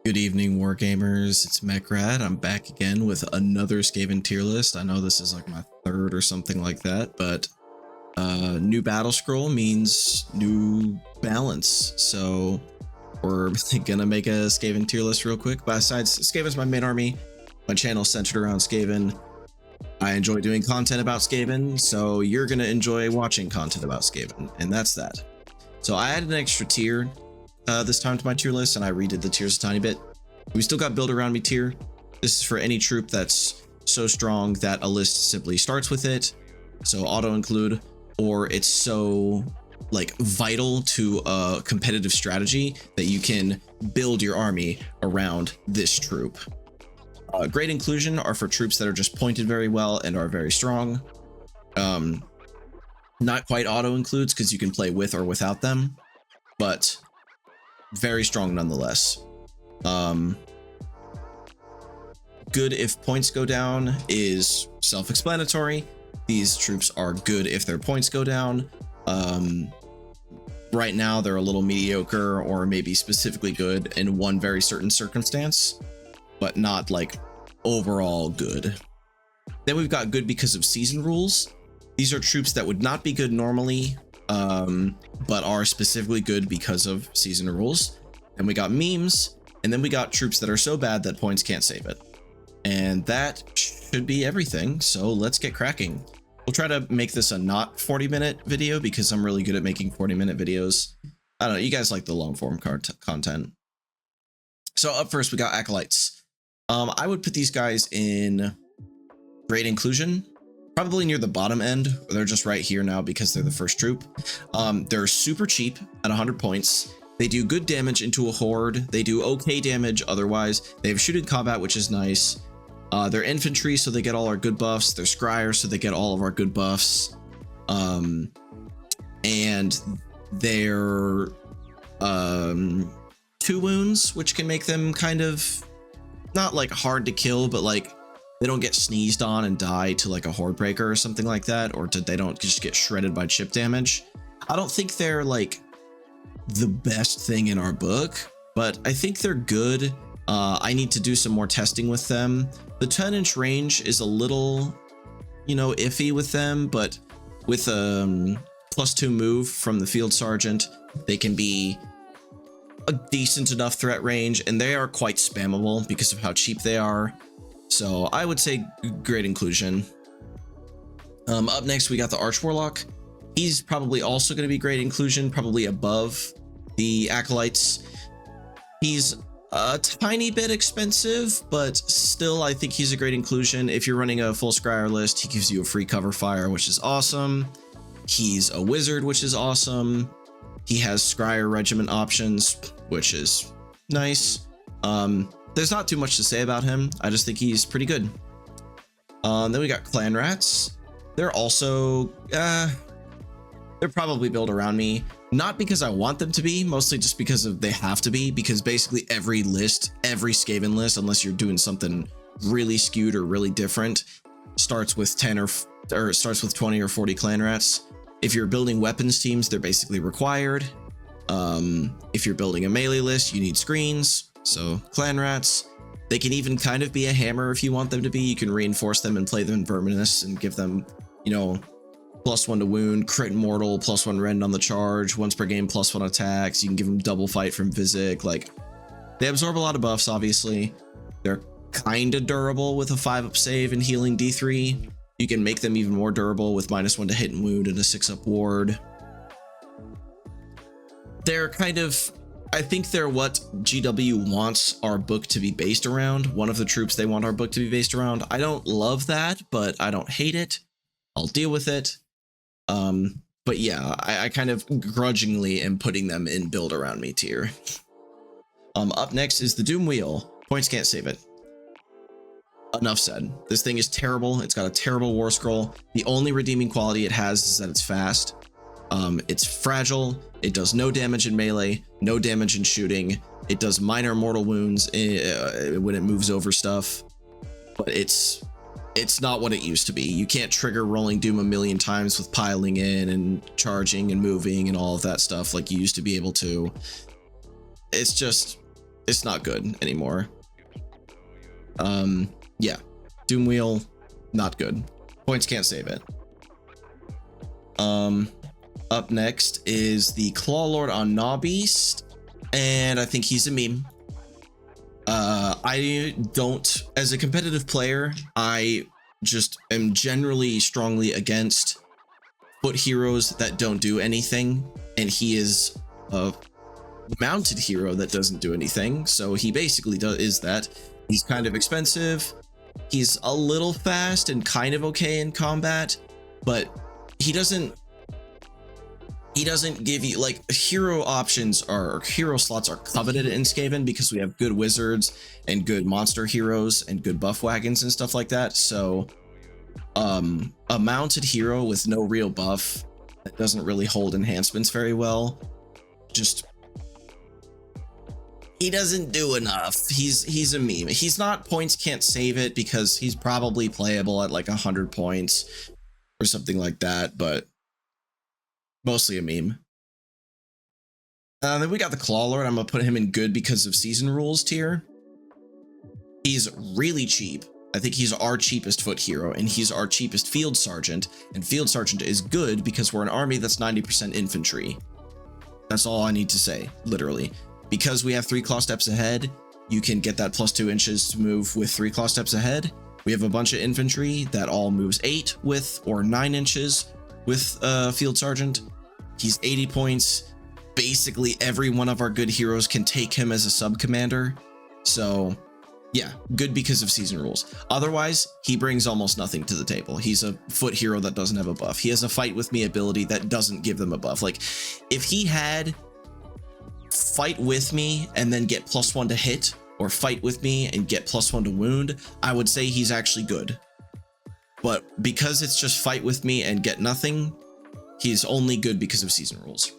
Good evening, Wargamers. It's Mechrad. I'm back again with another Skaven tier list. I know this is like my third or something like that, but new battle scroll means new balance. So we're gonna make a Skaven tier list real quick. Besides, Skaven's my main army. My channel's centered around Skaven. I enjoy doing content about Skaven, so you're gonna enjoy watching content about Skaven, and that's that. So I added an extra tier this time to my tier list, and I redid the tiers a tiny bit. We still got build around me tier. This is for any troop that's so strong that a list simply starts with it, so auto include, or it's so like vital to a competitive strategy that you can build your army around this troop. Great inclusion are for troops that are just pointed very well and are very strong. Not quite auto includes because you can play with or without them, but very strong nonetheless. Good if points go down is self-explanatory. These troops are good if their points go down. Right now they're a little mediocre or maybe specifically good in one very certain circumstance, but not like overall good. Then we've got good because of season rules. These are troops that would not be good normally, but are specifically good because of season rules. And we got memes, and then we got troops that are so bad that points can't save it. And that should be everything, so let's get cracking. We'll try to make this a not 40-minute video because I'm really good at making 40-minute videos. I don't know, you guys like the long form content. So up first, we got Acolytes. I would put these guys in great inclusion, probably near the bottom end. They're just right here now because they're the first troop. They're super cheap at 100 points. They do good damage into a horde. They do okay damage otherwise. They have shooting combat, which is nice. They're infantry, so they get all our good buffs. They're scryers, so they get all of our good buffs. And they're 2 wounds, which can make them kind of not like hard to kill, but like they don't get sneezed on and die to like a horde breaker or something like that, or they don't just get shredded by chip damage. I don't think they're like the best thing in our book, but I think they're good. I need to do some more testing with them. The 10-inch range is a little, iffy with them, but with a +2 move from the field sergeant, they can be a decent enough threat range, and they are quite spammable because of how cheap they are. So I would say great inclusion. Up next, we got the Arch Warlock. He's probably also going to be great inclusion, probably above the Acolytes. He's a tiny bit expensive, but still I think he's a great inclusion. If you're running a full scryer list, he gives you a free cover fire, which is awesome. He's a wizard, which is awesome. He has scryer regiment options, which is nice. There's not too much to say about him. I just think he's pretty good. Then we got Clan Rats. They're also they're probably built around me, not because I want them to be, mostly just because they have to be, because basically every Skaven list, unless you're doing something really skewed or really different, starts with 10 or starts with 20 or 40 Clan Rats. If you're building weapons teams, they're basically required. If you're building a melee list, you need screens, so Clan Rats. They can even kind of be a hammer if you want them to be. You can reinforce them and play them in Verminus and give them, +1 to wound, crit mortal, +1 rend on the charge, once per game +1 attacks. You can give them double fight from Physic. Like, they absorb a lot of buffs, obviously. They're kind of durable with a 5-up save and healing D3. You can make them even more durable with -1 to hit and wound and a 6-up ward. They're kind of, I think they're what GW wants our book to be based around. One of the troops they want our book to be based around. I don't love that, but I don't hate it. I'll deal with it. But yeah, I kind of grudgingly am putting them in build around me tier. Up next is the Doom Wheel. Points can't save it. Enough said. This thing is terrible. It's got a terrible war scroll. The only redeeming quality it has is that it's fast. It's fragile. It does no damage in melee, no damage in shooting. It does minor mortal wounds when it moves over stuff, but it's not what it used to be. You can't trigger Rolling Doom a million times with piling in and charging and moving and all of that stuff like you used to be able to. It's just, it's not good anymore. Yeah, Doomwheel, not good. Points can't save it. Up next is the Clawlord on Gnawbeast, and I think he's a meme. I don't, as a competitive player, I just am generally strongly against foot heroes that don't do anything, and he is a mounted hero that doesn't do anything, so he basically is that. He's kind of expensive, he's a little fast and kind of okay in combat, but he doesn't give you, like, hero options or hero slots are coveted in Skaven because we have good wizards and good monster heroes and good buff wagons and stuff like that. So a mounted hero with no real buff that doesn't really hold enhancements very well, just, he doesn't do enough. He's a meme. He's not points can't save it because he's probably playable at like 100 points or something like that, but mostly a meme. Then we got the Clawlord. I'm gonna put him in good because of season rules tier. He's really cheap. I think he's our cheapest foot hero, and he's our cheapest field sergeant, and field sergeant is good because we're an army that's 90% infantry. That's all I need to say, literally. Because we have 3 claw steps ahead, you can get that +2 inches to move with 3 claw steps ahead. We have a bunch of infantry that all moves 8 with, or 9 inches with field sergeant. He's 80 points. Basically every one of our good heroes can take him as a sub commander. So yeah, good because of season rules. Otherwise, he brings almost nothing to the table. He's a foot hero that doesn't have a buff. He has a fight with me ability that doesn't give them a buff. Like, if he had fight with me and then get +1 to hit, or fight with me and get +1 to wound, I would say he's actually good. But because it's just fight with me and get nothing, he's only good because of season rules.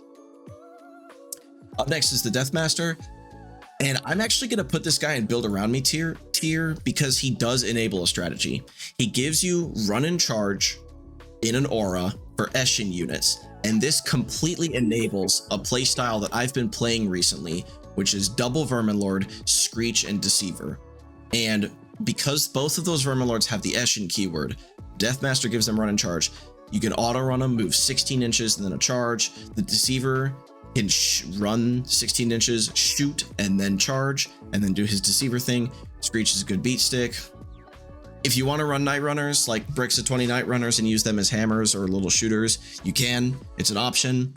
Up next is the Deathmaster, and I'm actually going to put this guy in build around me tier because he does enable a strategy. He gives you run and charge in an aura for Eshin units, and this completely enables a playstyle that I've been playing recently, which is double Verminlord, Screech, and Deceiver. And because both of those Verminlords have the Eshin keyword, Deathmaster gives them run and charge. You can auto run them, move 16 inches and then a charge. The Deceiver can run 16 inches, shoot, and then charge, and then do his Deceiver thing. Screech is a good beat stick. If you want to run Night Runners, like bricks of 20 Night Runners, and use them as hammers or little shooters, you can. It's an option.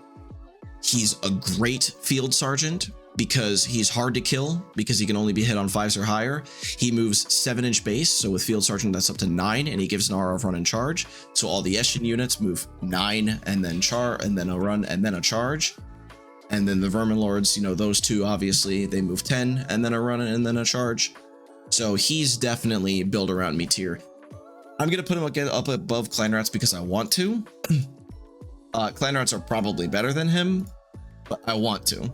He's a great field sergeant because he's hard to kill because he can only be hit on 5s or higher. He moves 7-inch base, so with field sergeant that's up to 9, and he gives an aura of run and charge. So all the Eshin units move 9 and then and then a run and then a charge. And then the Verminlords, you know, those two obviously they move 10 and then a run and then a charge. So he's definitely build around me tier. I'm gonna put him up above Clan Rats because I want to. Clan Rats are probably better than him, but I want to.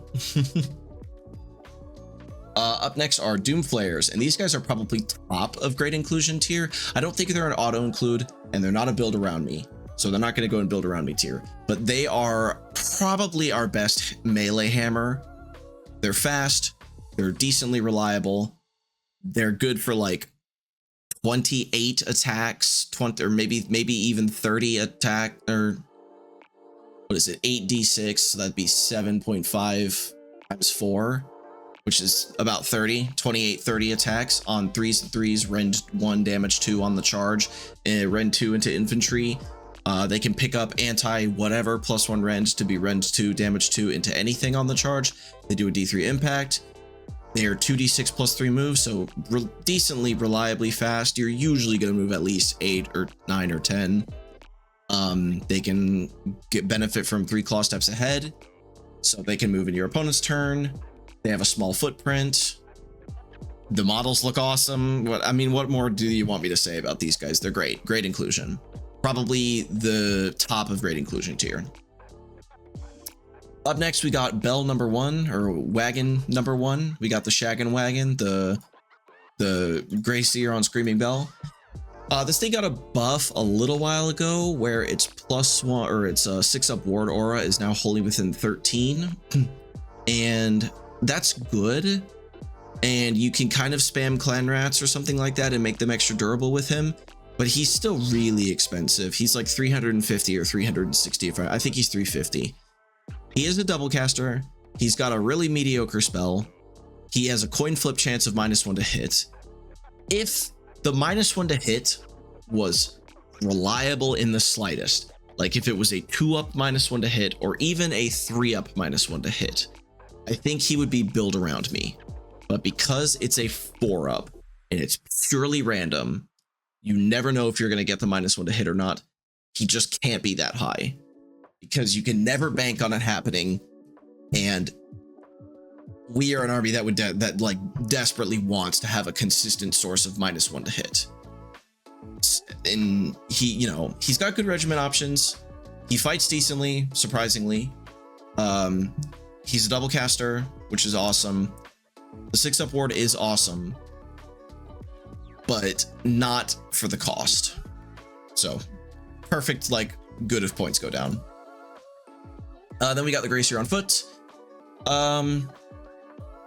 Up next are Doom Flayers, and these guys are probably top of great inclusion tier. I don't think they're an auto include, and they're not a build around me, so they're not going to go and build around me tier, but they are probably our best melee hammer. They're fast, they're decently reliable, they're good for like 28 attacks, 20 or maybe even 30 attack, or what is it, 8d6, so that'd be 7.5 times 4, which is about 28-30 attacks on 3s and 3s, rend 1, damage 2 on the charge, and rend 2 into infantry. They can pick up anti-whatever +1 rend to be rend 2, damage 2 into anything on the charge. They do a D3 impact. They are 2d6 +3 moves, so decently reliably fast. You're usually going to move at least 8 or 9 or 10. They can get benefit from 3 claw steps ahead, so they can move in your opponent's turn. They have a small footprint. The models look awesome. What more do you want me to say about these guys? They're great. Great inclusion. Probably the top of great inclusion tier. Up next, we got Bell number 1, or Wagon number 1. We got the Shaggin' Wagon, the Grey Seer on Screaming Bell. This thing got a buff a little while ago where its +1, or its 6-up ward aura is now wholly within 13. And that's good, and you can kind of spam clan rats or something like that and make them extra durable with him. But he's still really expensive. He's like 350 or 360. I think he's 350. He is a double caster. He's got a really mediocre spell. He has a coin flip chance of -1 to hit. If the -1 to hit was reliable in the slightest, like if it was a 2-up -1 to hit or even a 3-up -1 to hit, I think he would be built around me. But because it's a 4-up and it's purely random, you never know if you're going to get the -1 to hit or not. He just can't be that high because you can never bank on it happening. And we are an army that would that like desperately wants to have a consistent source of -1 to hit. And he, you know, he's got good regiment options. He fights decently, surprisingly. He's a double caster, which is awesome. The 6-up ward is awesome, but not for the cost. So perfect, like good if points go down. Then we got the Gracier on foot.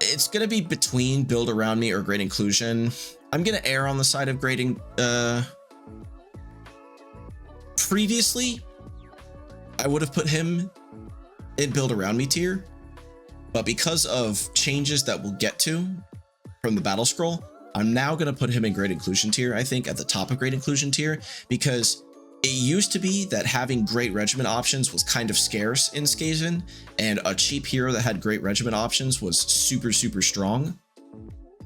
It's gonna be between build around me or great inclusion. I'm gonna err on the side of grading. Previously, I would have put him in build around me tier, but because of changes that we'll get to from the battle scroll, I'm now going to put him in great inclusion tier, I think, at the top of great inclusion tier, because it used to be that having great regiment options was kind of scarce in Skaven, and a cheap hero that had great regiment options was super, super strong.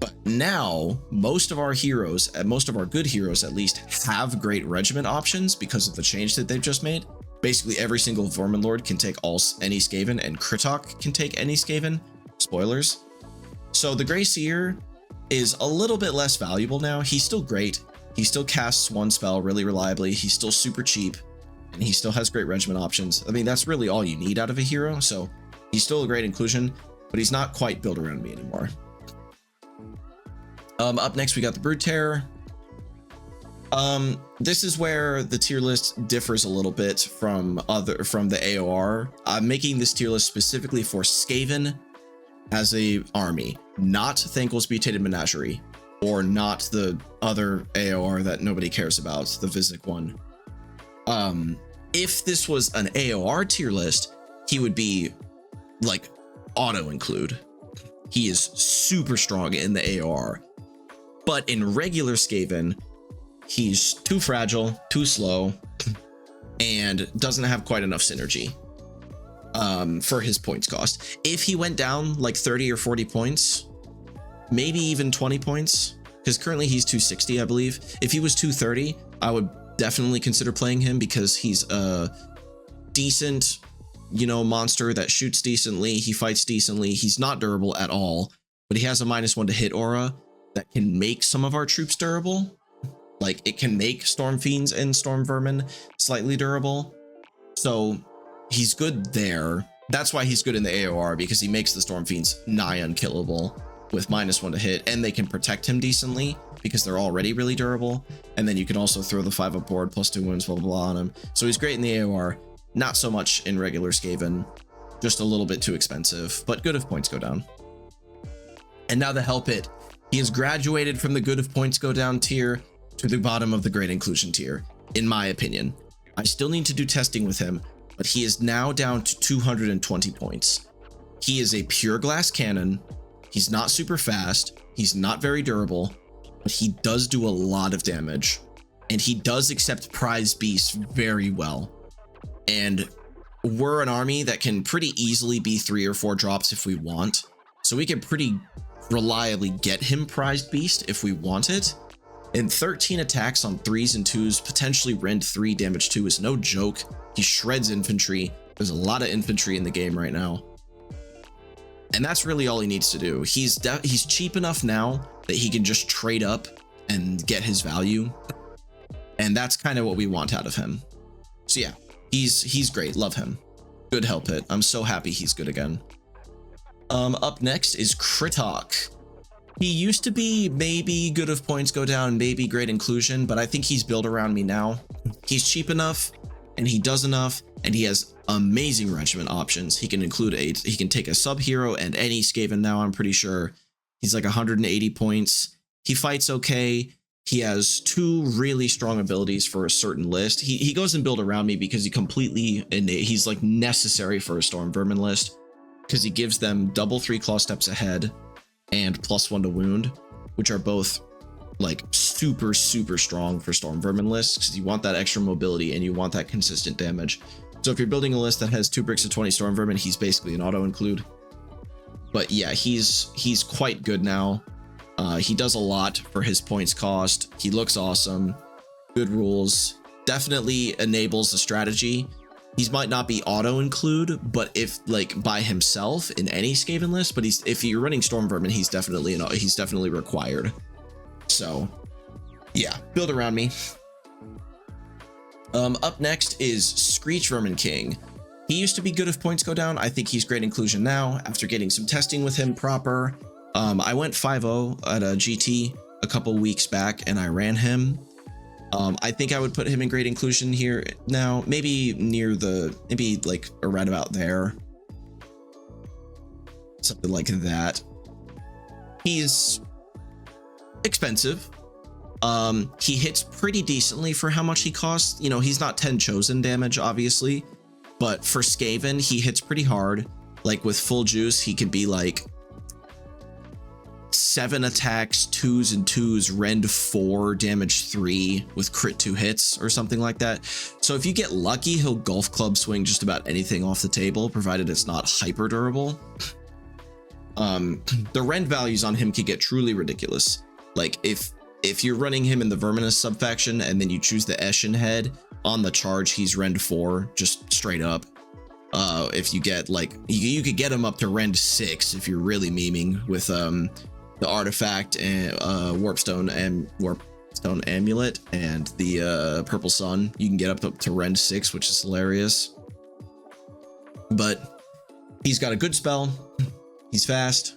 But now, most of our heroes, and most of our good heroes at least, have great regiment options because of the change that they've just made. Basically, every single Verminlord can take any Skaven, and Kritok can take any Skaven. Spoilers. So the Gracier is a little bit less valuable now. He's still great. He still casts one spell really reliably. He's still super cheap, and he still has great regiment options. I mean, that's really all you need out of a hero. So he's still a great inclusion, but he's not quite built around me anymore. Up next, we got the Brood Terror. This is where the tier list differs a little bit from the AOR. I'm making this tier list specifically for Skaven as a army, not Thanquol's Mutated Menagerie, or not the other AOR that nobody cares about, the Viznik one. If this was an AOR tier list, he would be like auto include. He is super strong in the AOR, but in regular Skaven, he's too fragile, too slow, and doesn't have quite enough synergy for his points cost. If he went down like 30 or 40 points, maybe even 20 points, because currently he's 260, I believe. If he was 230, I would definitely consider playing him because he's a decent, you know, monster that shoots decently. He fights decently. He's not durable at all, but he has a -1 to hit aura that can make some of our troops durable. Like, it can make Stormfiends and Storm Vermin slightly durable. So he's good there. That's why he's good in the AOR, because he makes the Stormfiends nigh unkillable with -1 to hit, and they can protect him decently because they're already really durable. And then you can also throw the 5-up board +2 wounds, blah, blah, blah on him. So he's great in the AOR, not so much in regular Skaven, just a little bit too expensive, but good if points go down. And now the Hell Pit. He has graduated from the good if points go down tier to the bottom of the great inclusion tier, in my opinion. I still need to do testing with him, but he is now down to 220 points. He is a pure glass cannon. He's not super fast. He's not very durable, but he does do a lot of damage, and he does accept prize beasts very well. And we're an army that can pretty easily be 3 or 4 drops if we want. So we can pretty reliably get him prized beast if we want it. And 13 attacks on 3s and 2s, potentially rend 3 damage 2 is no joke. He shreds infantry. There's a lot of infantry in the game right now. And that's really all he needs to do. He's cheap enough now that he can just trade up and get his value. And that's kind of what we want out of him. So yeah, he's great. Love him. Good Hell Pit. I'm so happy he's good again. Up next is Kritok. He used to be maybe good if points go down, maybe great inclusion, but I think he's built around me now. He's cheap enough, and he does enough, and he has amazing regiment options. He can include he can take a sub hero and any Skaven now, I'm pretty sure. He's like 180 points. He fights okay. He has 2 really strong abilities for a certain list. He goes and build around me because he's like necessary for a Storm Vermin list, because he gives them double 3 claw steps ahead and +1 to wound, which are both like super strong for Storm Vermin lists, because you want that extra mobility and you want that consistent damage. So if you're building a list that has 2 bricks of 20 Storm Vermin, he's basically an auto include. But yeah, he's quite good now. He does a lot for his points cost. He looks awesome. Good rules. Definitely enables the strategy. He might not be auto include, but if like by himself in any Skaven list, but if you're running Storm Vermin, he's definitely required. So yeah, build around me. Up next is Screech Vermin King. He used to be good if points go down. I think he's great inclusion now after getting some testing with him proper. I went 5-0 at a GT a couple weeks back and I ran him. I think I would put him in great inclusion here now, maybe like around about there. Something like that. He's expensive. He hits pretty decently for how much he costs. You know, he's not 10 chosen damage, obviously, but for Skaven, he hits pretty hard. Like with full juice, he could be like 7 attacks, 2s and 2s, rend 4, damage 3 with crit 2 hits or something like that. So if you get lucky, he'll golf club swing just about anything off the table, provided it's not hyper durable. The rend values on him could get truly ridiculous. Like if you're running him in the Verminous subfaction and then you choose the Eshin head, on the charge he's rend 4, just straight up. If you get like you could get him up to rend 6 if you're really memeing with the artifact and warpstone amulet and the purple sun. You can get up to rend 6, which is hilarious. But he's got a good spell. He's fast.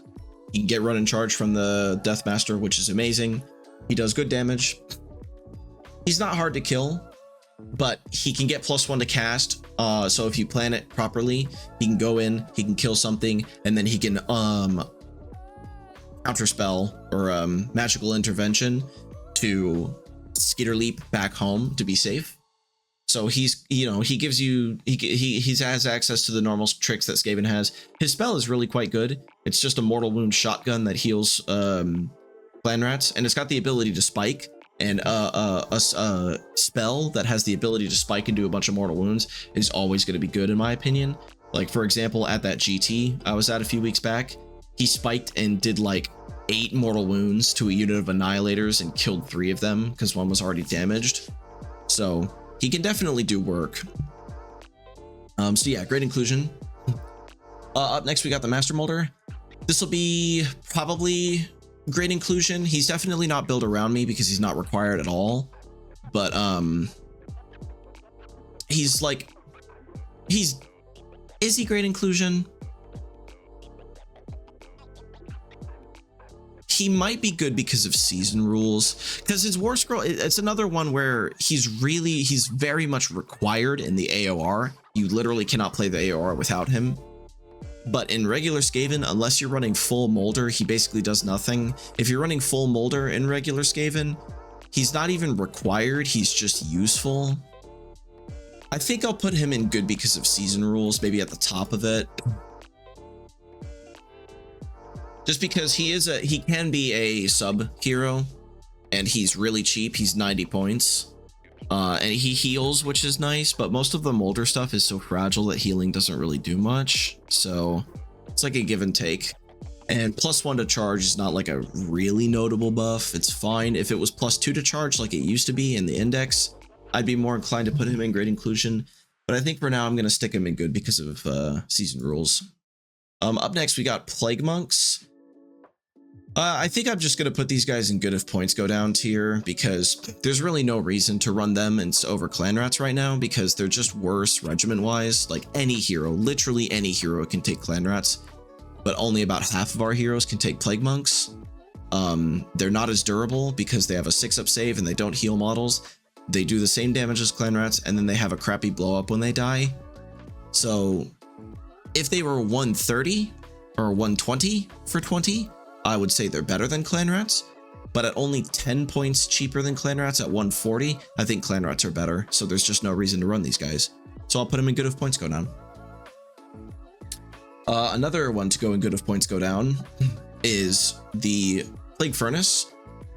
He can get run and charge from the Deathmaster, which is amazing. He does good damage. He's not hard to kill, but he can get +1 to cast. So if you plan it properly, he can go in, he can kill something, and then he can counterspell or magical intervention to skitter leap back home to be safe. So he's, you know, he gives you, he has access to the normal tricks that Skaven has. His spell is really quite good. It's just a mortal wound shotgun that heals clan rats, and it's got the ability to spike. And a spell that has the ability to spike and do a bunch of mortal wounds is always going to be good in my opinion. Like for example, at that GT I was at a few weeks back, he spiked and did like 8 mortal wounds to a unit of annihilators and killed 3 of them because 1 was already damaged. So he can definitely do work. So yeah, great inclusion. Up next we got the Master Molder. This will be probably great inclusion. He's definitely not built around me because he's not required at all. But he's like, is he great inclusion? He might be good because of season rules, because his War Scroll, it's another one where he's very much required in the AOR. You literally cannot play the AOR without him. But in regular Skaven, unless you're running full Molder, he basically does nothing. If you're running full Molder in regular Skaven, he's not even required, he's just useful. I think I'll put him in good because of season rules, maybe at the top of it. Just because he can be a sub hero, and he's really cheap. He's 90 points. And he heals, which is nice, but most of the Molder stuff is so fragile that healing doesn't really do much. So it's like a give and take. And +1 to charge is not like a really notable buff. It's fine. If it was +2 to charge like it used to be in the index, I'd be more inclined to put him in great inclusion. But I think for now I'm going to stick him in good because of season rules. Up next we got Plague Monks. I think I'm just going to put these guys in good if points go down tier, because there's really no reason to run them over clan rats right now, because they're just worse regiment wise. Like any hero, literally any hero can take clan rats, but only about half of our heroes can take Plague Monks. They're not as durable because they have a 6-up save and they don't heal models. They do the same damage as clan rats, and then they have a crappy blow up when they die. So if they were 130 or 120 for 20, I would say they're better than clan rats, but at only 10 points cheaper than clan rats at 140, I think clan rats are better. So there's just no reason to run these guys. So I'll put them in good if points go down. Another one to go in good if points go down is the Plague Furnace.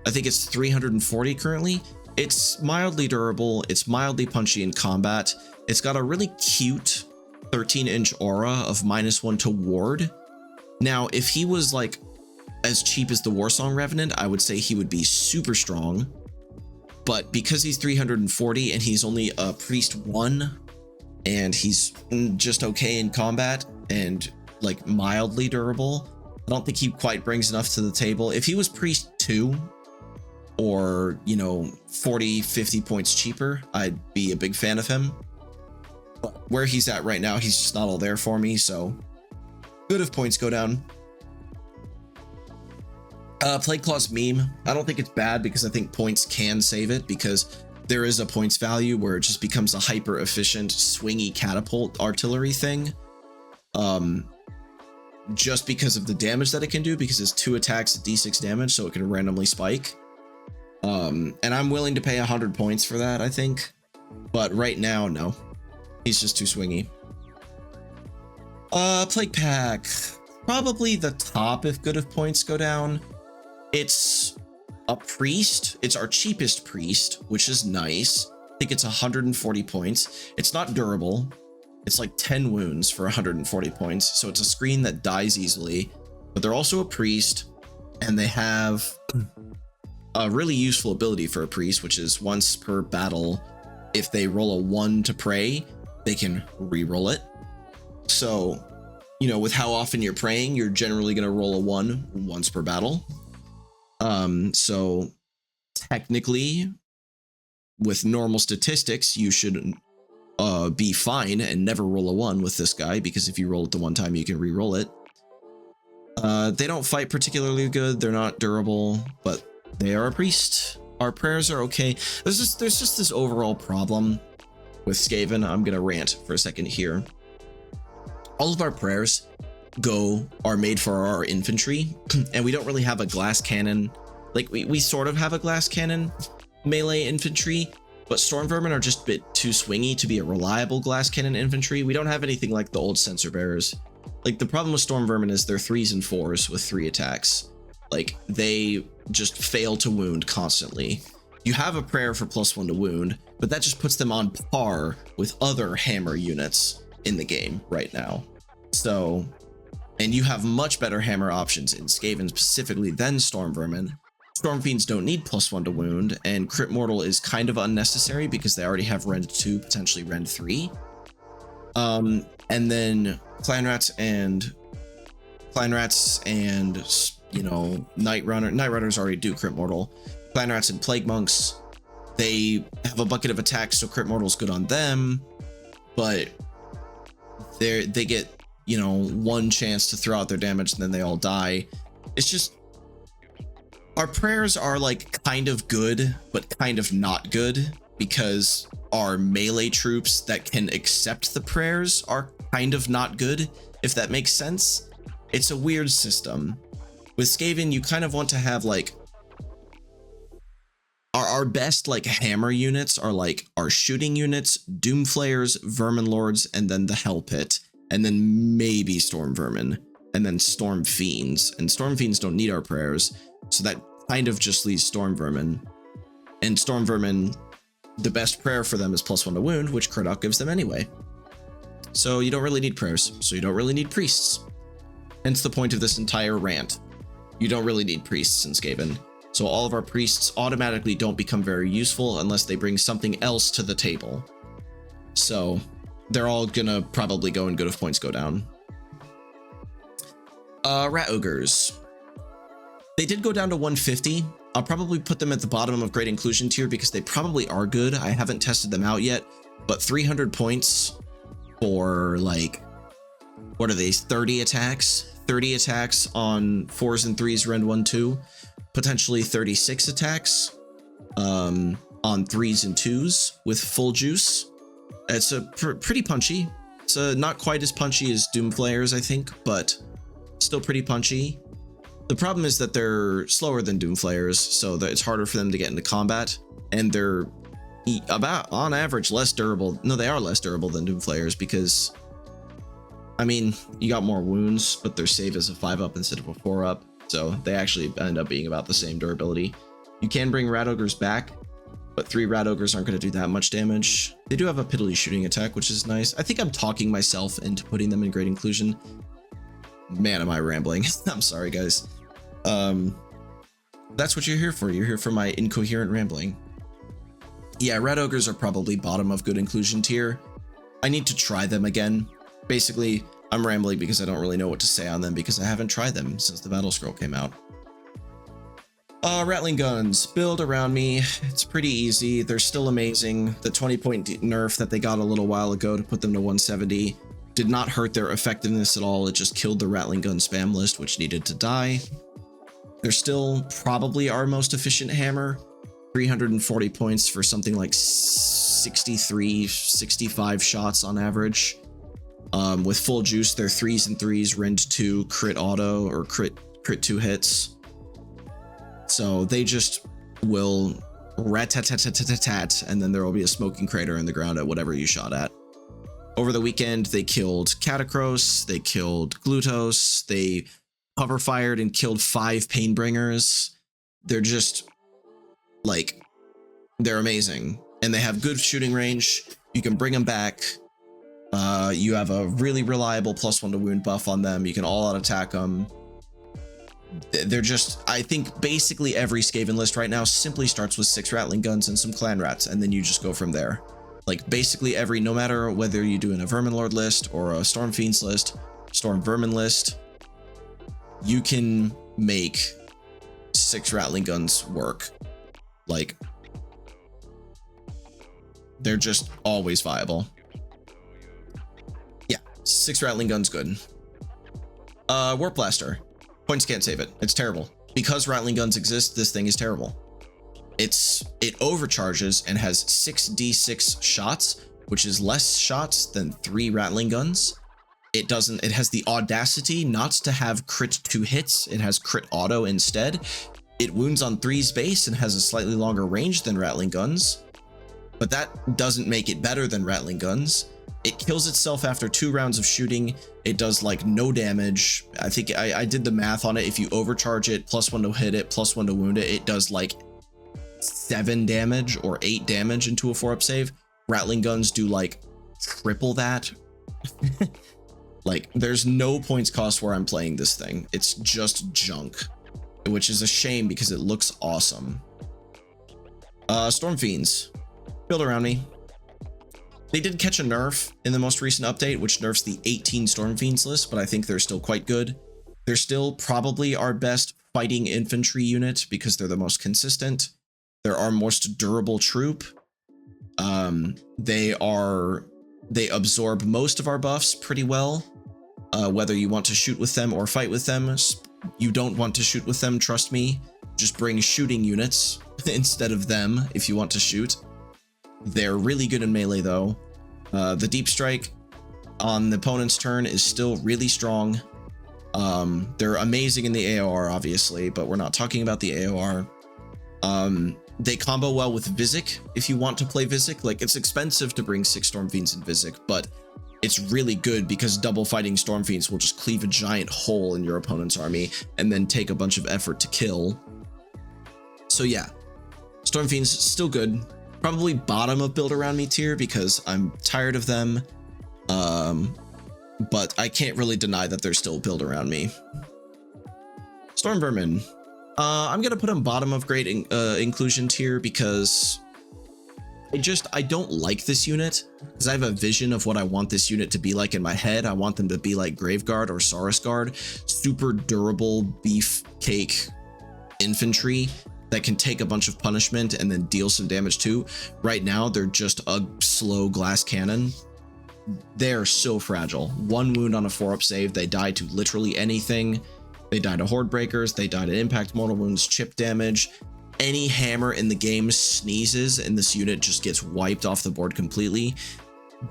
I think it's 340 currently. It's mildly durable. It's mildly punchy in combat. It's got a really cute 13-inch aura of -1 to ward. Now, if he was like as cheap as the Warsong Revenant, I would say he would be super strong. But because he's 340 and he's only a Priest 1, and he's just okay in combat and like mildly durable, I don't think he quite brings enough to the table. If he was Priest 2 or, you know, 40, 50 points cheaper, I'd be a big fan of him. But where he's at right now, he's just not all there for me. So good if points go down. Plague Claw's meme, I don't think it's bad because I think points can save it, because there is a points value where it just becomes a hyper efficient swingy catapult artillery thing. Just because of the damage that it can do, because it's 2 attacks at d6 damage, so it can randomly spike. And I'm willing to pay 100 points for that, I think. But right now, no. He's just too swingy. Plague Pack. Probably the top if good if points go down. It's a priest. It's our cheapest priest, which is nice. I think it's 140 points. It's not durable. It's like 10 wounds for 140 points. So it's a screen that dies easily, but they're also a priest, and they have a really useful ability for a priest, which is once per battle, if they roll a 1 to pray, they can re-roll it. So, you know, with how often you're praying, you're generally going to roll a 1 once per battle. So technically, with normal statistics, you should be fine and never roll a 1 with this guy, because if you roll it the one time, you can re-roll it. They don't fight particularly good. They're not durable, but they are a priest. Our prayers are okay. There's just this overall problem with Skaven. I'm gonna rant for a second here. All of our prayers are made for our infantry, and we don't really have a glass cannon. Like we sort of have a glass cannon melee infantry, but storm vermin are just a bit too swingy to be a reliable glass cannon infantry. We don't have anything like the old sensor bearers. Like, the problem with storm vermin is they're 3s and 4s with 3 attacks. Like, they just fail to wound constantly. You have a prayer for +1 to wound, but that just puts them on par with other hammer units in the game right now. So, and you have much better hammer options in Skaven specifically than storm vermin. Stormfiends don't need +1 to wound, and crit mortal is kind of unnecessary because they already have rend 2, potentially rend 3. And then clan rats and you know, night runners already do crit mortal. Clan rats and plague monks, they have a bucket of attacks, so crit mortal's good on them, but they get, you know, 1 chance to throw out their damage and then they all die. It's just, our prayers are like kind of good, but kind of not good, because our melee troops that can accept the prayers are kind of not good, if that makes sense. It's a weird system. With Skaven, you kind of want to have like, our best like hammer units are like our shooting units, Doomflayers, Verminlords, and then the Hell Pit, and then maybe Storm Vermin, and then Storm Fiends. And Storm Fiends don't need our prayers, so that kind of just leaves Storm Vermin. And Storm Vermin, the best prayer for them is +1 to wound, which crit out gives them anyway. So you don't really need prayers, so you don't really need priests. Hence the point of this entire rant. You don't really need priests in Skaven. So all of our priests automatically don't become very useful unless they bring something else to the table. So they're all gonna probably go in good if points go down. Rat Ogres. They did go down to 150. I'll probably put them at the bottom of Great Inclusion tier because they probably are good. I haven't tested them out yet, but 300 points for like, what are these, 30 attacks? 30 attacks on 4s and 3s, rend 1, 2. Potentially 36 attacks on 3s and 2s with full juice. It's a pretty punchy. It's not quite as punchy as Doomflayers, I think, but still pretty punchy. The problem is that they're slower than Doomflayers, so that it's harder for them to get into combat, and they're about, on average, less durable. No, they are less durable than Doomflayers because, I mean, you got more wounds, but their save is a 5-up instead of a 4-up, so they actually end up being about the same durability. You can bring Rat Ogres back, but 3 Rat Ogres aren't going to do that much damage. They do have a piddly shooting attack, which is nice. I think I'm talking myself into putting them in great inclusion. Man, am I rambling. I'm sorry, guys. That's what you're here for. You're here for my incoherent rambling. Yeah, Rat Ogres are probably bottom of good inclusion tier. I need to try them again. Basically, I'm rambling because I don't really know what to say on them because I haven't tried them since the battle scroll came out. Rattling guns, build around me. It's pretty easy. They're still amazing. The 20-point nerf that they got a little while ago to put them to 170 did not hurt their effectiveness at all. It just killed the Rattling gun spam list, which needed to die. They're still probably our most efficient hammer. 340 points for something like 63, 65 shots on average. With full juice, they're 3s and 3s, rend 2, crit auto, or crit 2 hits. So they just will rat-tat-tat-tat-tat-tat, and then there will be a smoking crater in the ground at whatever you shot at. Over the weekend, they killed Catacross, they killed Glutos, they hover fired and killed 5 Painbringers. They're just, like, they're amazing. And they have good shooting range. You can bring them back. You have a really reliable +1 to wound buff on them. You can all-out attack them. They're just, I think basically every Skaven list right now simply starts with 6 Rattling guns and some clan rats, and then you just go from there. Like basically every, no matter whether you do in a Verminlord list or a Stormfiends list, Storm Vermin list, you can make 6 Rattling guns work. Like, they're just always viable. Yeah, 6 Rattling guns good. Warp Blaster. Points can't save it. It's terrible. Because Rattling guns exist, this thing is terrible. It overcharges and has 6d6 shots, which is less shots than 3 Rattling guns. It has the audacity not to have crit 2 hits. It has crit auto instead. It wounds on 3's base and has a slightly longer range than Rattling guns, but that doesn't make it better than Rattling guns. It kills itself after 2 rounds of shooting. It does like no damage. I think I did the math on it. If you overcharge it, +1 to hit it, +1 to wound it, it does like 7 damage or 8 damage into a 4-up save. Rattling guns do like triple that. Like, there's no points cost where I'm playing this thing. It's just junk, which is a shame because it looks awesome. Stormfiends, build around me. They did catch a nerf in the most recent update, which nerfs the 18 Stormfiends list, but I think they're still quite good. They're still probably our best fighting infantry unit because they're the most consistent. They're our most durable troop. They absorb most of our buffs pretty well. Whether you want to shoot with them or fight with them, you don't want to shoot with them, trust me. Just bring shooting units instead of them if you want to shoot. They're really good in melee though. The deep strike on the opponent's turn is still really strong. They're amazing in the AOR obviously, but we're not talking about the AOR. They combo well with Vizek if you want to play Vizek. Like, it's expensive to bring 6 Stormfiends in Vizek, but it's really good because double fighting Stormfiends will just cleave a giant hole in your opponent's army and then take a bunch of effort to kill. So yeah, Stormfiends still good. Probably bottom of build around me tier because I'm tired of them. But I can't really deny that they're still build around me. Storm Vermin. I'm gonna put them bottom of great inclusion tier because I don't like this unit because I have a vision of what I want this unit to be like in my head. I want them to be like Graveguard or Saurusguard, super durable beefcake infantry that can take a bunch of punishment and then deal some damage too. Right now, they're just a slow glass cannon. They're so fragile. 1 wound on a 4-up save, they die to literally anything. They die to Horde Breakers, they die to impact mortal wounds, chip damage. Any hammer in the game sneezes and this unit just gets wiped off the board completely.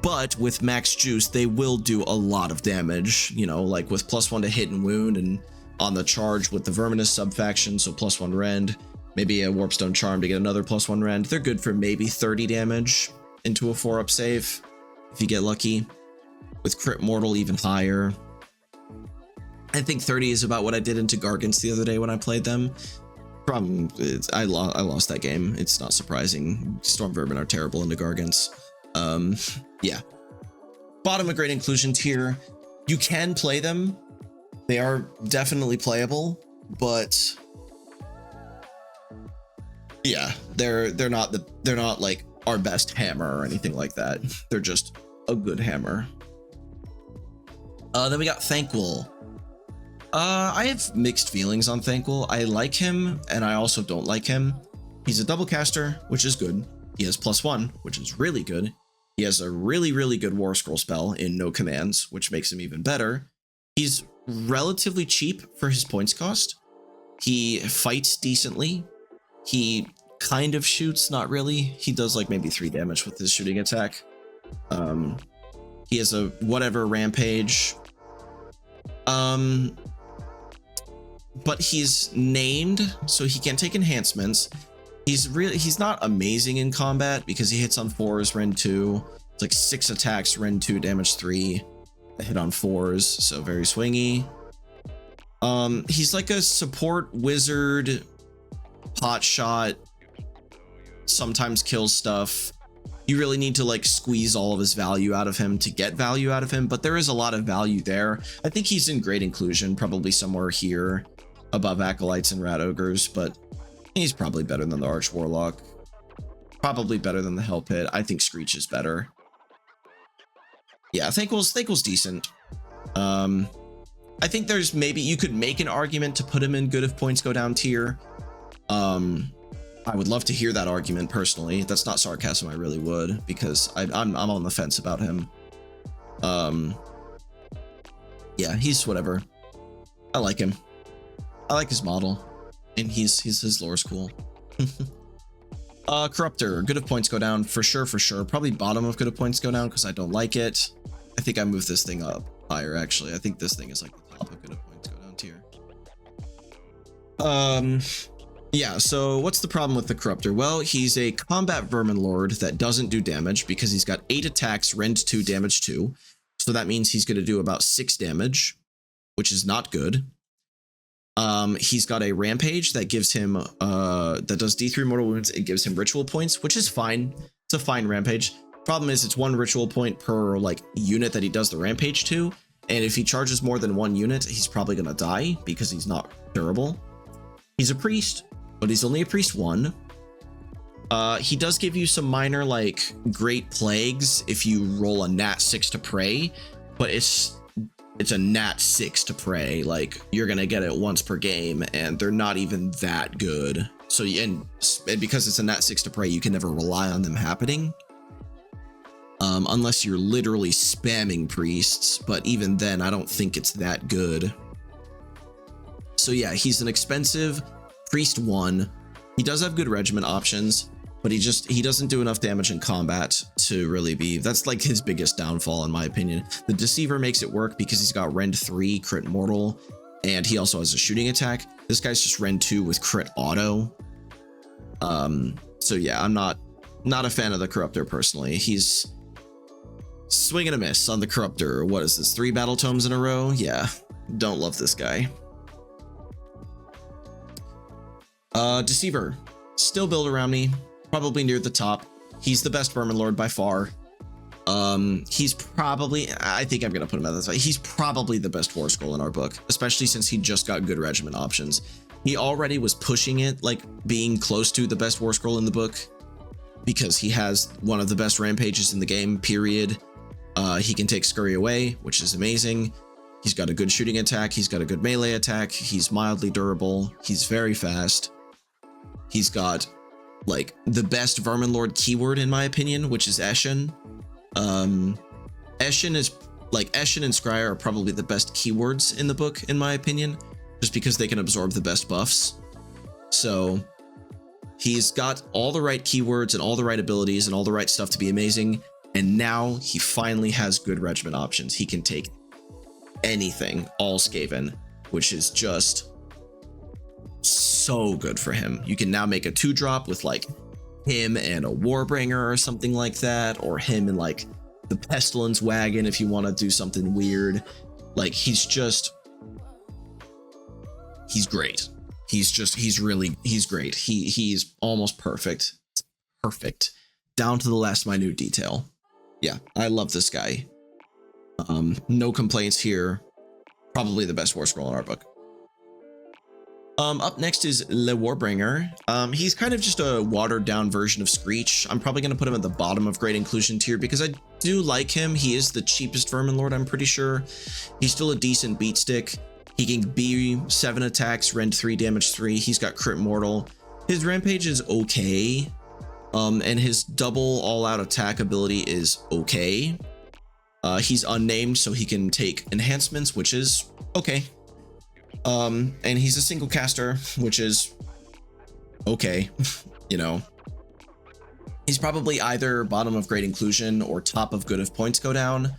But with max juice, they will do a lot of damage, you know, like with +1 to hit and wound and on the charge with the Verminous subfaction, so +1 rend, maybe a Warpstone Charm to get another +1 rend. They're good for maybe 30 damage into a 4-up save if you get lucky. With Crit Mortal even higher. I think 30 is about what I did into Gargants the other day when I played them. Problem is, I lost that game. It's not surprising. Storm Vermin are terrible into Gargants. Yeah. Bottom of Great Inclusion tier. You can play them. They are definitely playable, but yeah, they're not like our best hammer or anything like that. They're just a good hammer. Then we got Thanquol. I have mixed feelings on Thanquol. I like him, and I also don't like him. He's a double caster, which is good. He has +1, which is really good. He has a really, really good War Scroll spell in no commands, which makes him even better. He's relatively cheap for his points cost. He fights decently. He kind of shoots, not really. He does like maybe 3 damage with his shooting attack. He has a whatever rampage. But he's named, so he can take enhancements. He's not amazing in combat because he hits on 4s, rend 2. It's like 6 attacks, rend 2, damage 3. A hit on 4s, so very swingy. He's like a support wizard, pot shot, sometimes kills stuff. You really need to like squeeze all of his value out of him to get value out of him, but there is a lot of value there. I think he's in great inclusion, probably somewhere here above Acolytes and Rat Ogres, but he's probably better than the Arch Warlock. Probably better than the Hell Pit. I think Screech is better. Yeah, Thanquol's decent. I think there's maybe you could make an argument to put him in good if points go down tier. I would love to hear that argument personally. That's not sarcasm, I really would, because I'm on the fence about him. Yeah, he's whatever. I like him. I like his model, and his lore's cool. Corruptor, good if points go down for sure. Probably bottom of good if points go down because I don't like it. I think I moved this thing up higher actually. I think this thing is like the top of good if points go down tier. Yeah, so what's the problem with the Corruptor? Well, he's a combat Verminlord that doesn't do damage because he's got 8 attacks, rend 2, damage 2. So that means he's going to do about 6 damage, which is not good. He's got a rampage that gives him that does D3 mortal wounds. It gives him ritual points, which is fine. It's a fine rampage. Problem is it's 1 ritual point per like unit that he does the rampage to, and if he charges more than 1 unit, he's probably gonna die because he's not durable. He's a priest, but he's only a priest 1. He does give you some minor like great plagues if you roll a nat 6 to pray, but it's a nat 6 to pray. Like you're gonna get it once per game, and they're not even that good. So and because it's a nat 6 to pray, you can never rely on them happening, unless you're literally spamming priests. But even then, I don't think it's that good. So yeah, he's an expensive priest 1. He does have good regiment options, but he doesn't do enough damage in combat to really be, that's like his biggest downfall in my opinion. The Deceiver makes it work because he's got rend 3, crit mortal, and he also has a shooting attack. This guy's just rend 2 with crit auto. So yeah, I'm not a fan of the Corruptor personally. He's swing and a miss on the Corruptor. What is this, 3 battle tomes in a row? Yeah, don't love this guy. Deceiver, still build around me, probably near the top. He's the best Verminlord by far. He's probably, I think I'm gonna put him at this. He's probably the best War Scroll in our book, especially since he just got good regiment options. He already was pushing it, like being close to the best War Scroll in the book, because he has one of the best rampages in the game, period. He can take Scurry Away, which is amazing. He's got a good shooting attack. He's got a good melee attack. He's mildly durable. He's very fast. He's got like the best Verminlord keyword in my opinion, which is Eshin. Eshin is like, Eshin and Scryer are probably the best keywords in the book in my opinion, just because they can absorb the best buffs. So he's got all the right keywords and all the right abilities and all the right stuff to be amazing. And now he finally has good regiment options. He can take anything, all Skaven. which is just so good for him. You can now make a 2-drop with like him and a Warbringer or something like that, or him and like the Pestilence Wagon if you want to do something weird. Like he's great. He's great. He's almost perfect. Perfect. Down to the last minute detail. Yeah, I love this guy. No complaints here. Probably the best war scroll in our book. Up next is Le Warbringer. He's kind of just a watered down version of Screech. I'm probably going to put him at the bottom of Great Inclusion tier because I do like him. He is the cheapest Verminlord, I'm pretty sure. He's still a decent beat stick. He can be 7 attacks, rend 3, damage 3. He's got crit mortal. His rampage is okay. And his double all-out attack ability is okay. He's unnamed, so he can take enhancements, which is okay. And he's a single caster, which is okay. You know, he's probably either bottom of Great Inclusion or top of good if points go down.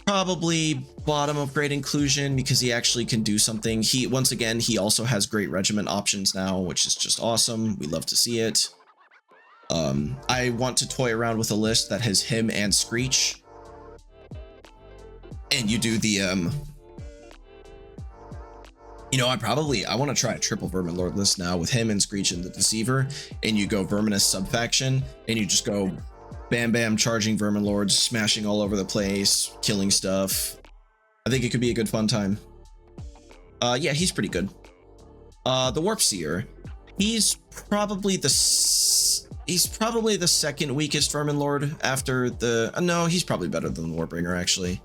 Probably bottom of Great Inclusion because he actually can do something. Once again, he also has great regiment options now, which is just awesome. We love to see it. I want to toy around with a list that has him and Screech. And you do the, you know, I want to try a triple Verminlord list now with him and Screech and the Deceiver, and you go Verminous subfaction, and you just go bam bam charging Verminlords, smashing all over the place, killing stuff. I think it could be a good fun time. Yeah, he's pretty good. The Warp Seer, he's probably the second weakest Verminlord after the no, he's probably better than the Warbringer actually.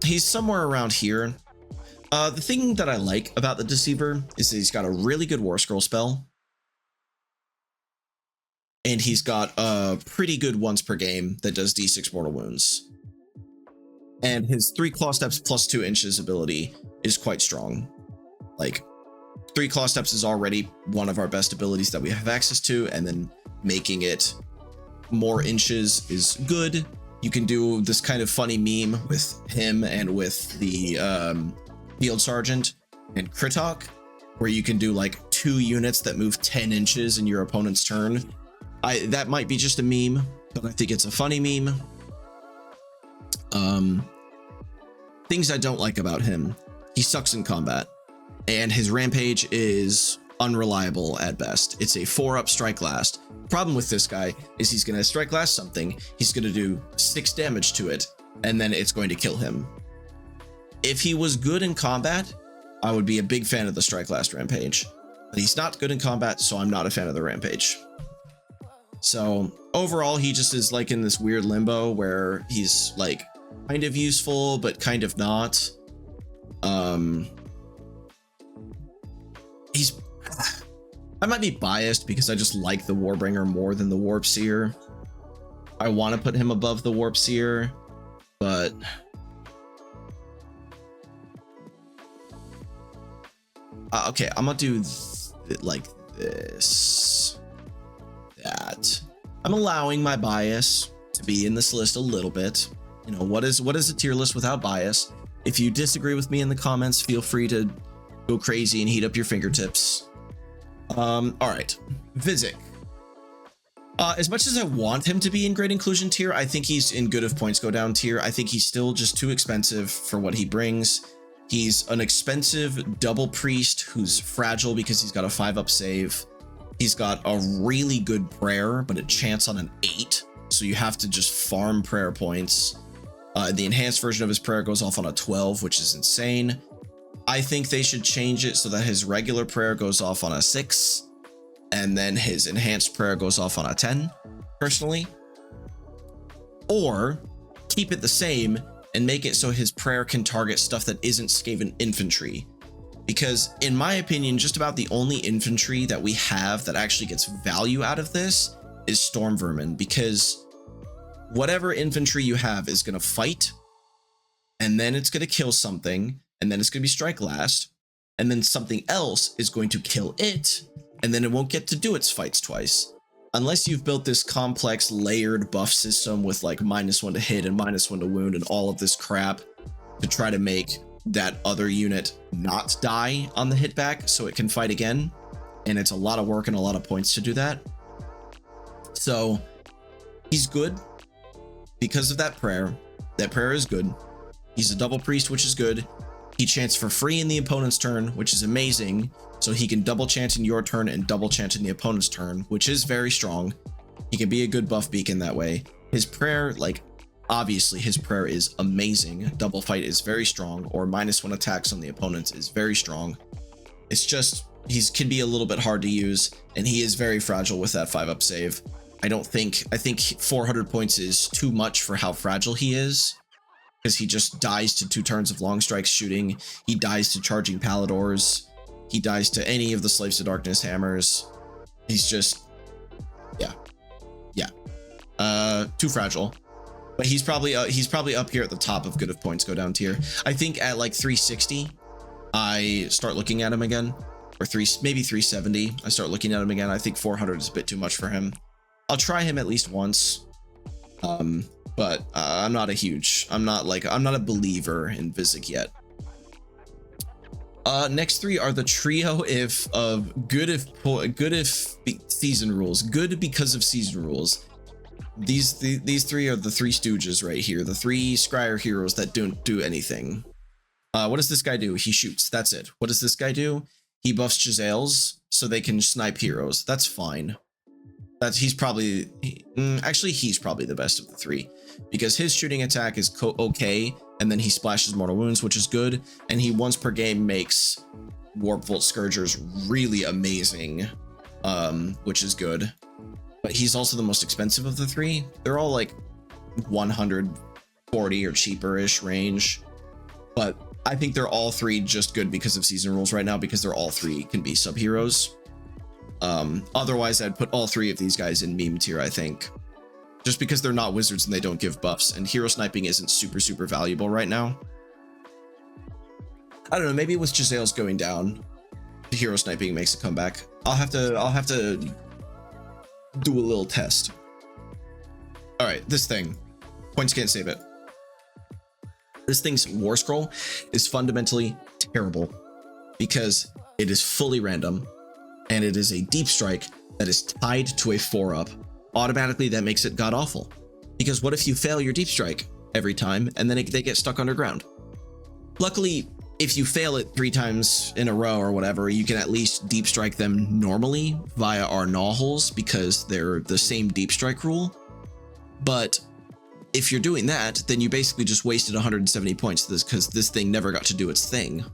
He's somewhere around here. The thing that I like about the Deceiver is that he's got a really good War Scroll spell. And he's got a pretty good once per game that does D6 mortal wounds. And his 3 claw steps plus 2 inches ability is quite strong. Like 3 claw steps is already one of our best abilities that we have access to, and then making it more inches is good. You can do this kind of funny meme with him and with the Field Sergeant and Kritok, where you can do like 2 units that move 10 inches in your opponent's turn. That might be just a meme, but I think it's a funny meme. Things I don't like about him. He sucks in combat, and his rampage is unreliable at best. It's a 4-up strike last. Problem with this guy is he's going to strike last something, he's going to do 6 damage to it, and then it's going to kill him. If he was good in combat, I would be a big fan of the strike last rampage. But he's not good in combat, so I'm not a fan of the rampage. So overall, he just is like in this weird limbo where he's like kind of useful, but kind of not. I might be biased because I just like the Warbringer more than the Warp Seer. I want to put him above the Warp Seer, but okay, I'm gonna do it like this. That I'm allowing my bias to be in this list a little bit. You know, what is a tier list without bias? If you disagree with me in the comments, feel free to go crazy and heat up your fingertips. All right, Vizic. As much as I want him to be in Great Inclusion tier, I think he's in good if points go down tier. I think he's still just too expensive for what he brings. He's an expensive double priest who's fragile because he's got a 5-up save. He's got a really good prayer, but a chance on an 8. So you have to just farm prayer points. The enhanced version of his prayer goes off on a 12, which is insane. I think they should change it so that his regular prayer goes off on a 6. And then his enhanced prayer goes off on a 10, personally. Or keep it the same and make it so his prayer can target stuff that isn't Skaven infantry. Because in my opinion, just about the only infantry that we have that actually gets value out of this is Storm Vermin, because whatever infantry you have is going to fight, and then it's going to kill something, and then it's going to be strike last, and then something else is going to kill it, and then it won't get to do its fights twice. Unless you've built this complex layered buff system with like -1 to hit and -1 to wound and all of this crap, to try to make that other unit not die on the hit back so it can fight again. And it's a lot of work and a lot of points to do that. So he's good because of that prayer. That prayer is good. He's a double priest, which is good. He chants for free in the opponent's turn, which is amazing. So he can double chant in your turn and double chant in the opponent's turn, which is very strong. He can be a good buff beacon that way. His prayer, like, obviously his prayer is amazing. Double fight is very strong, or -1 attacks on the opponents is very strong. It's just, can be a little bit hard to use, and he is very fragile with that 5-up save. I think 400 points is too much for how fragile he is, because he just dies to 2 turns of long strikes shooting. He dies to charging Paladors. He dies to any of the Slaves to Darkness hammers. He's just, yeah, too fragile. But he's probably up here at the top of good if points go down tier. I think at like 360, I start looking at him again, or maybe 370. I start looking at him again. I think 400 is a bit too much for him. I'll try him at least once. But I'm not a believer in Vizig yet. Next 3 are the trio of good if season rules. Good because of season rules. These 3 are the 3 stooges right here. The 3 Scryer heroes that don't do anything. What does this guy do? He shoots. That's it. What does this guy do? He buffs Giselles so they can snipe heroes. That's fine. He's probably the best of the 3, because his shooting attack is okay, and then he splashes mortal wounds, which is good, and he once per game makes Warp Volt Scourgers really amazing, which is good. But he's also the most expensive of the 3. They're all like 140 or cheaper-ish range, but I think they're all 3 just good because of season rules right now, because they're all 3 can be sub-heroes. Otherwise, I'd put all 3 of these guys in meme tier, I think. Just because they're not wizards and they don't give buffs, and hero sniping isn't super valuable right now. I don't know, maybe with Giselles going down, the hero sniping makes a comeback. I'll have to do a little test. Alright, this thing. Points can't save it. This thing's war scroll is fundamentally terrible because it is fully random. And it is a deep strike that is tied to a 4-up. Automatically, that makes it god awful. Because what if you fail your deep strike every time and then they get stuck underground? Luckily, if you fail it 3 times in a row or whatever, you can at least deep strike them normally via our gnaw holes, because they're the same deep strike rule. But if you're doing that, then you basically just wasted 170 points because this thing never got to do its thing.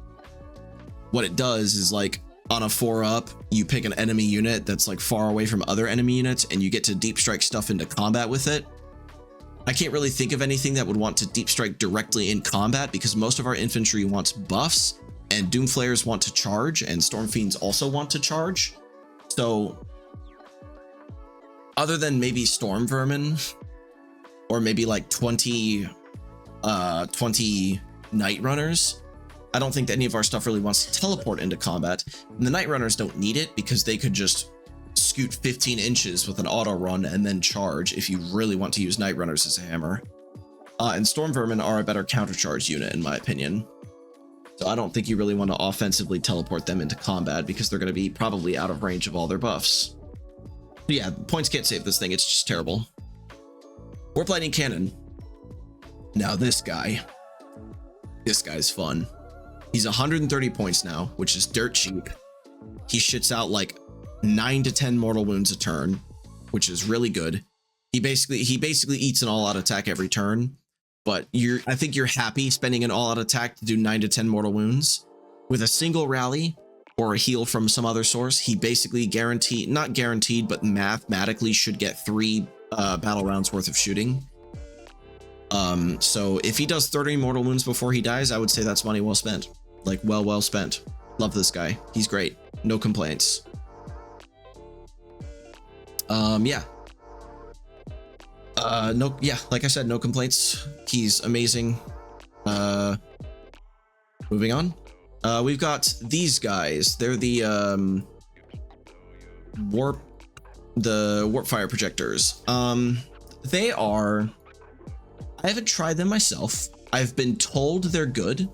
What it does is, like, on a 4-up, you pick an enemy unit that's like far away from other enemy units, and you get to deep strike stuff into combat with it. I can't really think of anything that would want to deep strike directly in combat, because most of our infantry wants buffs, and Doomflayers want to charge, and Stormfiends also want to charge. So, other than maybe Storm Vermin, or maybe like 20 Night Runners, I don't think that any of our stuff really wants to teleport into combat. And the Night Runners don't need it, because they could just scoot 15 inches with an auto run and then charge if you really want to use Night Runners as a hammer. And Storm Vermin are a better countercharge unit, in my opinion. So I don't think you really want to offensively teleport them into combat, because they're going to be probably out of range of all their buffs. But yeah, points can't save this thing. It's just terrible. Warp Lightning Cannon. Now this guy's fun. He's 130 points now, which is dirt cheap. He shits out like 9 to 10 mortal wounds a turn, which is really good. He basically eats an all-out attack every turn, but I think you're happy spending an all-out attack to do 9 to 10 mortal wounds. With a single rally or a heal from some other source, he basically not guaranteed, but mathematically should get 3 battle rounds worth of shooting. So if he does 30 mortal wounds before he dies, I would say that's money well spent. Like, well spent. Love this guy. He's great. No complaints. Yeah. Like I said, no complaints. He's amazing. Moving on. We've got these guys. They're the warp fire projectors. They are, I haven't tried them myself, I've been told they're good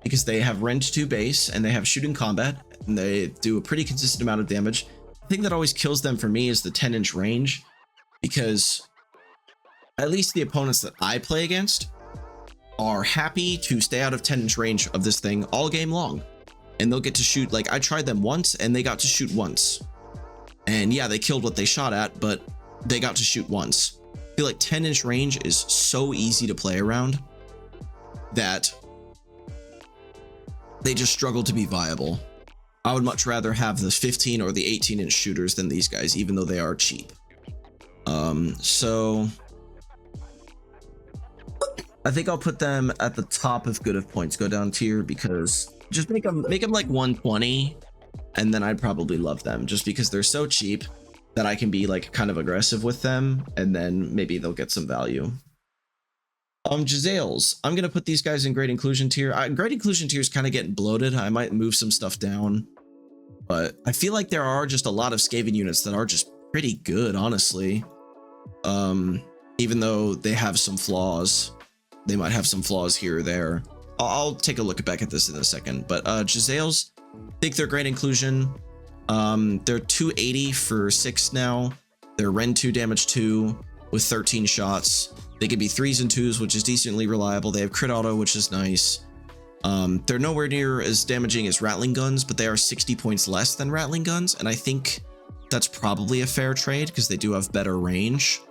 because they have rend 2 base and they have shooting combat and they do a pretty consistent amount of damage. The thing that always kills them for me is the 10-inch range, because at least the opponents that I play against are happy to stay out of 10-inch range of this thing all game long. And they'll get to shoot, like I tried them once and they got to shoot once. And yeah, they killed what they shot at, but they got to shoot once. I feel like 10-inch range is so easy to play around that they just struggle to be viable. I would much rather have the 15 or the 18-inch shooters than these guys, even though they are cheap. So I think I'll put them at the top of good of points go down tier, because just make them like 120, and then I'd probably love them just because they're so cheap that I can be like kind of aggressive with them, and then maybe they'll get some value. Giselles, I'm gonna put these guys in great inclusion tier. Great inclusion tier is kind of getting bloated. I might move some stuff down, but I feel like there are just a lot of Skaven units that are just pretty good, honestly. Even though they have some flaws, they might have some flaws here or there. I'll take a look back at this in a second, but Giselles, I think they're great inclusion. They're 280 for 6 now. They're rend 2 damage 2 with 13 shots. They can be 3s and 2s, which is decently reliable. They have crit auto, which is nice. They're nowhere near as damaging as Rattling Guns, but they are 60 points less than Rattling Guns, and I think that's probably a fair trade because they do have better range.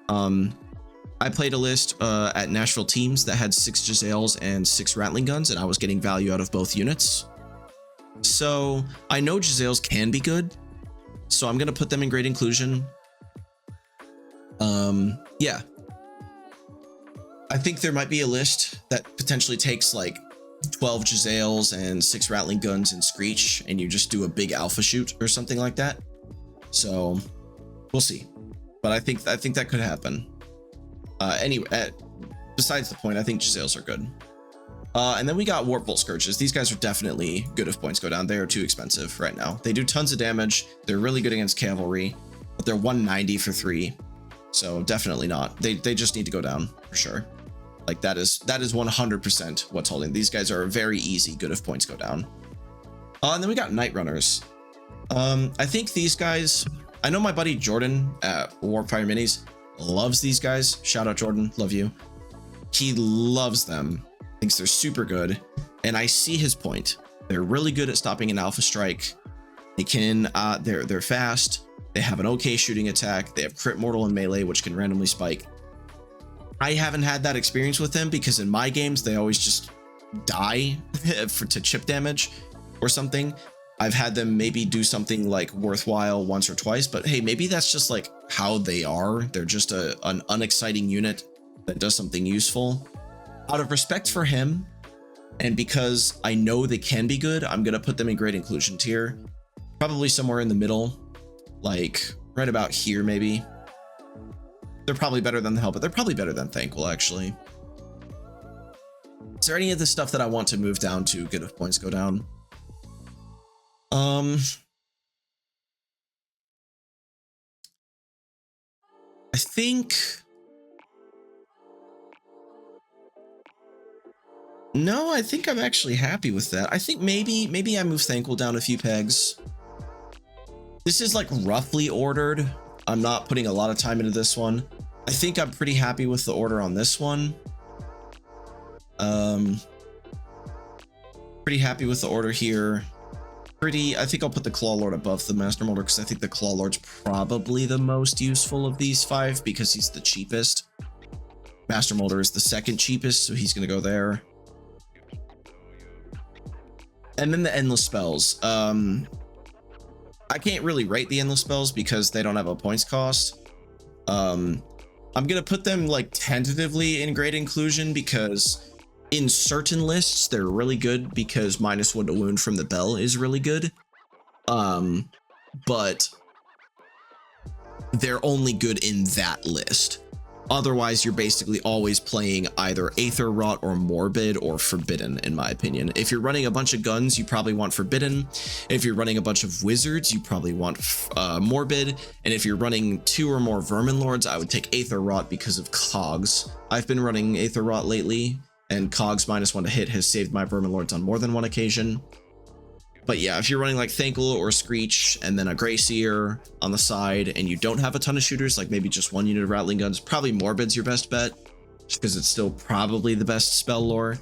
I played a list at Nashville Teams that had 6 Giselles and 6 Rattling Guns, and I was getting value out of both units. So I know Giselles can be good, so I'm going to put them in great inclusion. Yeah. I think there might be a list that potentially takes like 12 Giselles and 6 Rattling Guns and Screech, and you just do a big alpha shoot or something like that. So we'll see. But I think that could happen. Anyway, besides the point, I think Giselles are good. And then we got Warp Bolt Scourges. These guys are definitely good if points go down. They are too expensive right now. They do tons of damage. They're really good against cavalry, but they're 190 for 3. So definitely not. They just need to go down for sure. Like that is 100% what's holding. These guys are very easy good if points go down. And then we got Night Runners. I think these guys, I know my buddy Jordan at Warpfire Minis loves these guys. Shout out Jordan, love you. He loves them, thinks they're super good, and I see his point. They're really good at stopping an alpha strike. They can they're fast. They have an okay shooting attack. They have crit mortal and melee, which can randomly spike. I haven't had that experience with them because in my games they always just die to chip damage or something. I've had them maybe do something like worthwhile once or twice, but hey, maybe that's just like how they are. They're just an unexciting unit that does something useful. Out of respect for him, and because I know they can be good, I'm gonna put them in great inclusion tier, probably somewhere in the middle, like right about here maybe. They're probably better than the Hell, but they're probably better than Thankful actually. Is there any of the stuff that I want to move down to good if points go down? I think no, I think I'm actually happy with that. I think maybe I move Thankful down a few pegs. This is like roughly ordered. I'm not putting a lot of time into this one. I think I'm pretty happy with the order on this one. Pretty happy with the order here. I think I'll put the Claw Lord above the Master Molder because I think the Claw Lord's probably the most useful of these 5 because he's the cheapest. Master Molder is the second cheapest, so he's gonna go there. And then the Endless Spells. I can't really rate the Endless Spells because they don't have a points cost. I'm gonna put them like tentatively in great inclusion because in certain lists they're really good because -1 to wound from the bell is really good. But they're only good in that list. Otherwise, you're basically always playing either Aether Rot or Morbid or Forbidden, in my opinion. If you're running a bunch of guns, you probably want Forbidden. If you're running a bunch of wizards, you probably want Morbid. And if you're running 2 or more Verminlords, I would take Aether Rot because of cogs. I've been running Aether Rot lately, and cogs -1 to hit has saved my Verminlords on more than one occasion. But yeah, if you're running like Thankful or Screech and then a Greyseer on the side and you don't have a ton of shooters, like maybe just 1 unit of Rattling Guns, probably Morbid's your best bet, just because it's still probably the best spell lore.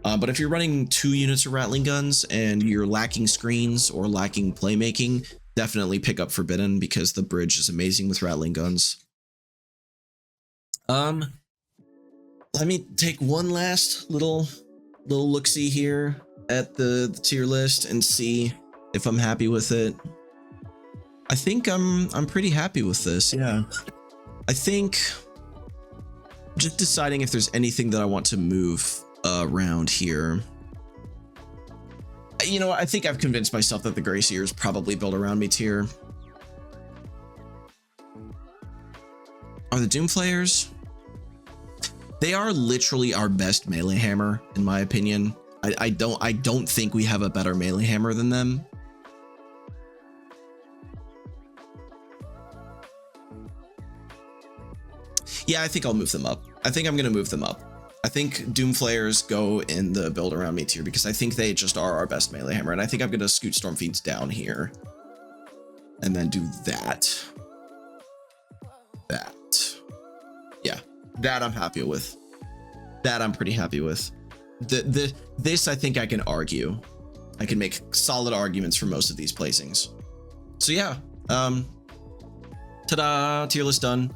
But if you're running 2 units of Rattling Guns and you're lacking screens or lacking playmaking, definitely pick up Forbidden because the bridge is amazing with Rattling Guns. Let me take one last little look-see here at the tier list and see if I'm happy with it. I think I'm pretty happy with this. Yeah. I think just deciding if there's anything that I want to move around here. You know, I think I've convinced myself that the Greyseer is probably built around me tier. Are the Doomflayers? They are literally our best melee hammer, in my opinion. I don't think we have a better melee hammer than them. Yeah, I think I'll move them up. I think I'm gonna move them up. I think Doomflayers go in the build around me tier because I think they just are our best melee hammer, and I think I'm gonna scoot Stormfiends down here and then do that. Yeah, that I'm happy with. That I'm pretty happy with. This I think I can argue. I can make solid arguments for most of these placings. So yeah, ta-da, tier list done.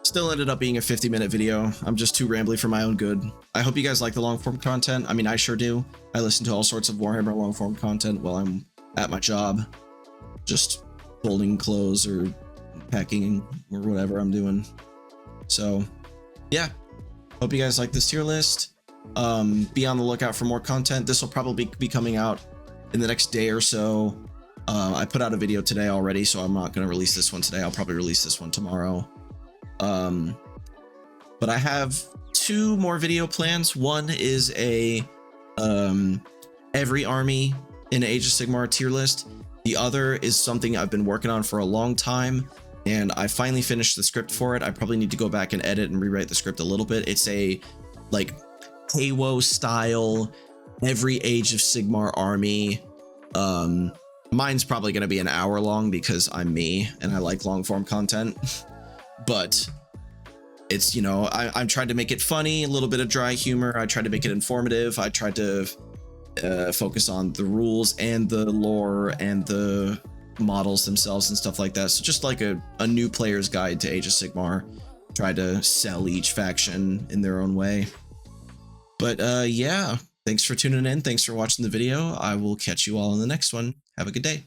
Still ended up being a 50-minute video. I'm just too rambly for my own good. I hope you guys like the long form content. I mean, I sure do. I listen to all sorts of Warhammer long form content while I'm at my job, just folding clothes or packing or whatever I'm doing. So yeah, hope you guys like this tier list. Be on the lookout for more content. This will probably be coming out in the next day or so. I put out a video today already, so I'm not going to release this one today. I'll probably release this one tomorrow. But I have 2 more video plans. One is a every army in Age of Sigmar tier list. The other is something I've been working on for a long time, and I finally finished the script for it. I probably need to go back and edit and rewrite the script a little bit. It's a like Halo style every Age of Sigmar army. Mine's probably going to be an hour long because I'm me and I like long form content. But it's, you know, I'm trying to make it funny, a little bit of dry humor. I tried to make it informative. I tried to focus on the rules and the lore and the models themselves and stuff like that. So just like a new player's guide to Age of Sigmar. Try to sell each faction in their own way. But yeah, thanks for tuning in. Thanks for watching the video. I will catch you all in the next one. Have a good day.